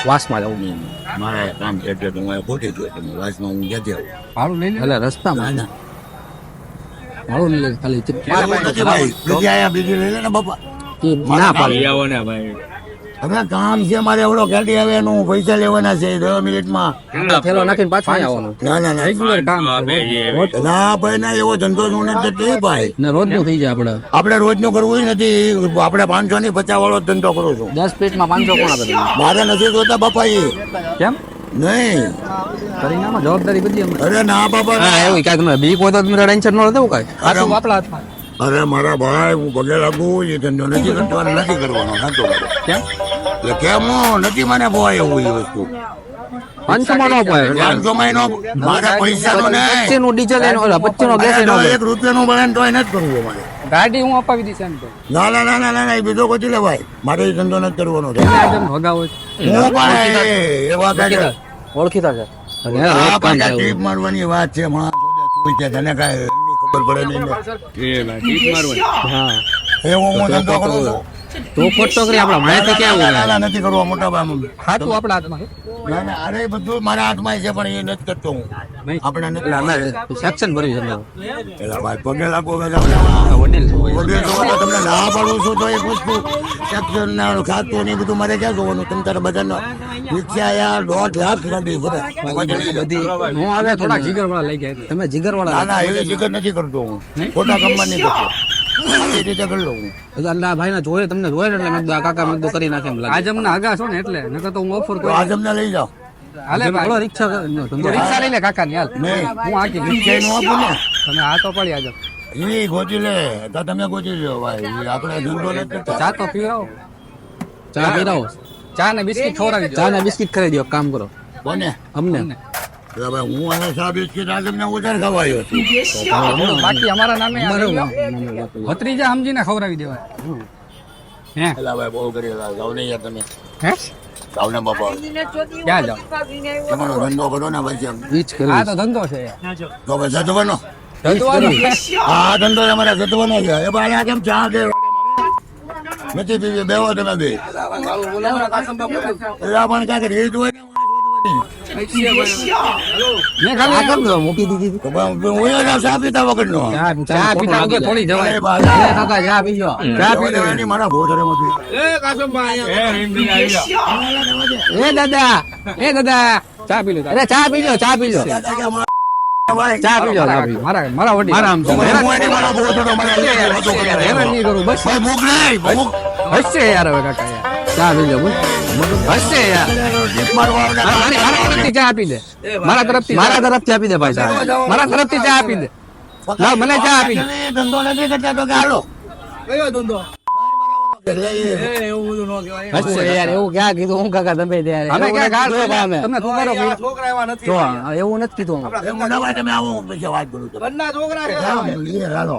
વાસમાં જવું મારા કામ છે એટલે હું ખોટી છું એટલે વાસમાં હું જતી આવું. ભાડું લઈ લે એટલે રસ્તામાં ભાડું લઈ લે ખાલી બીજી આયા બીજી લઈ લે ને બાપા. ના પાડે હવે કામ છે મારે એવડો ગાડી આવે એનું પૈસા લેવાના છે 10 મિનિટમાં. થેલો નાખીને પાછું અહીંયા આવવાનું. ના ના ના રેગ્યુલર કામ ના ભાઈ ના એવો ધંધો હું નથી ભાઈ. ને રોજ નું થઈ જાય આપણે રોજ નું કરવું નથી. આપણે 500 ની 50 વાળો ધંધો કરું છું. 10 પ્લેટમાં 500 કોણ આપે તમને? મારે નથી જોતા બાપા એ. કેમ નહીં પરિણામમાં જવાબદારી બધી અમે. અરે ના બાપા હા એવું કાંઈ તમે બીક હોય તો તમે ટેન્શન ન લેવું કાંઈ આટલું આપણા હાથમાં. અરે મારા ભાઈ હું પગે લાગુ એ ધંધો નથી કરવાનો નથી કરવાનો ધંધો કેમ એટલે કેમ નથી મને બોય એવું એ વસ્તુ 500 માં ન પાય 500 માં નો મારા પૈસા નો નહીં 25 નું ડીઝલ એનો 25 નો ગેસ એનો 1 રૂપિયાનું બને તો નથી કરવું મારે. ગાડી હું અપાવી દઈશ એમ તો ના ના ના ના ના એ બીજો કોઈ લે ભાઈ મારે એ ધંધો નથી કરવાનો છે. એકદમ ભગાવો હું પણ એવા કાઢે ઓળખીતા છે આ પાછા ટીપ મારવાની વાત છે માં તું છે તને કાંઈ ખબર પડે નહીં હા એવો હું ધંધો કરું છું. તો ખોટો કરી આપણા માહિતી ક્યાં ના ના નથી કરવા મોટા ભાઈ. ખાતું આપણા હાથમાં છે. ના ના અરે બધું મારા હાથમાં છે પણ એ નથી કરતો હું. આપણે નથી સેક્શન ભર્યું છે એલા ભાઈ પગે લાગો વડીલ તમને ના પાડું છું તો એક વસ્તુ સેક્શન ના ખાતું ને એ બધું મારે ક્યાં જોવાનું તમે તારા બધાનો રિક્ષા યાર 1.5 લાખ કાઢી બધી હું આવે થોડા જીગર વાળા લઈ ગયા તમે જીગર ના વાળા ના એવી જગત નથી કરતો હું ખોટા કામમાં નહીં કરતો એ રીતે કરી લઉં હું. અલ્લા ભાઈ ના જોયે તમને જોયે એટલે મેં કીધું આ કાકા મેં કીધું કરી નાખે એમ લાગે આજમના આગા છો ને એટલે નકર તો હું ઓફર તો આજમને લઈ જાઓ હાલે ભાઈ રિક્ષા રિક્ષા લઈ લે કાકા ની હાલ નહીં હું આખી રિક્ષા નું આપું ને તમે આ તો પડી આજમ એ ગોતી લે તો તમે ગોતી લો ભાઈ આપણે ધંધો નથી કરતા. ચા તો પીવડાવો ચા પીવડાવો ચા ને બિસ્કિટ ખવડાવી ચા ને બિસ્કિટ ખરીદ્યો કામ કરો કોને અમને એટલે ભાઈ હું આને ચા બિસ્કિટ આ તમને ઉધાર ખવાયો છું. બાકી અમારા નામે ભત્રીજા સમજીને ખવડાવી દેવાય હે એલા ભાઈ બહુ કરી જાવ ને યાર તમે હે જાવ ને બાપા ક્યાં જાવ તમારો ધંધો કરો ને ભાઈ વીજ કરી આ તો ધંધો છે તો ભાઈ જતવાનો ધંધો હા ધંધો તમારે જતવાનો છે એ ભાઈ આ કેમ ચા દે નથી પીવી બેવો તમે બે એલા પણ ક્યાંક રીત હોય ને મેં ખાલી આ કેમ મૂકી દીધી તો ભાઈ હું એને ચા પીતા વગરનો ચા પીતા વગર થોડી એ જવાય ભાઈ કાકા ચા પીજો ચા પીજો એની મારા ભોજરેમાંથી એ દાદા ચા પી લો અરે ચા પીજો ચા પીજો ચા પીજો મારા મારા વડી મારા આમ હેરાન નહીં કરું બસ હસશે યાર હવે કાકા યાર ચા પીજો હસશે યાર મારા તરફથી ચા આપી દે મારા તરફથી આપી દે ભાઈ ચા મારા તરફથી ચા આપી દે ના મને ચા આપી દે ધંધો નથી કરતા તો કે હાલો કયો ધંધો હસશે યાર એવું ક્યાં કીધું હું કાકા તમે અમે ક્યાં ગાળ તમે છોકરો એવું નથી કીધું તમે આવો પછી વાત કરું છું હાલો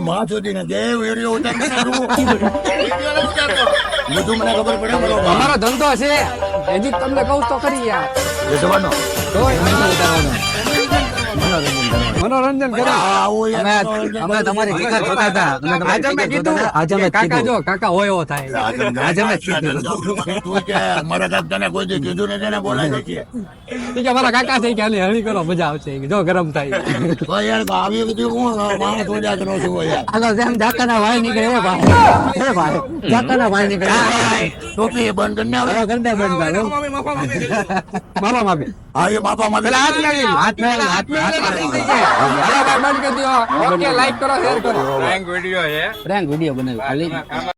માં સુધી ને જે વિડીયો બધું મને ખબર પડે અમારો ધંધો છે હજી તમને કહું તો ખરી યાર જવાનો મનોરંજન કરો અમે તમારી ટીકા જોતા હતા આજે મેં કીધું કાકા જો કાકા હોય એવો થાય આજે મેં કીધું તું કે મારા કાકાને કોઈ દી કીધું ને તેને બોલાય છે કે મારા કાકા છે કે આની હળી કરો મજા આવશે જો ગરમ થાય તો યાર આવી બધી હું માણસ ઓજા કરો છું યાર આગળ જેમ જાકાના વાય નીકળે એ ભાઈ જાકાના વાય નીકળે ટોપી બંધ કરીને આવે ગરદે બંધ કરે મામા માપી હા એ બાપા માં પેલા હાથ બંધ કરી દો ઓકે લાઈક કરો શેર કરો પ્રેન્ક વિડિયો બનાવ્યો ખાલી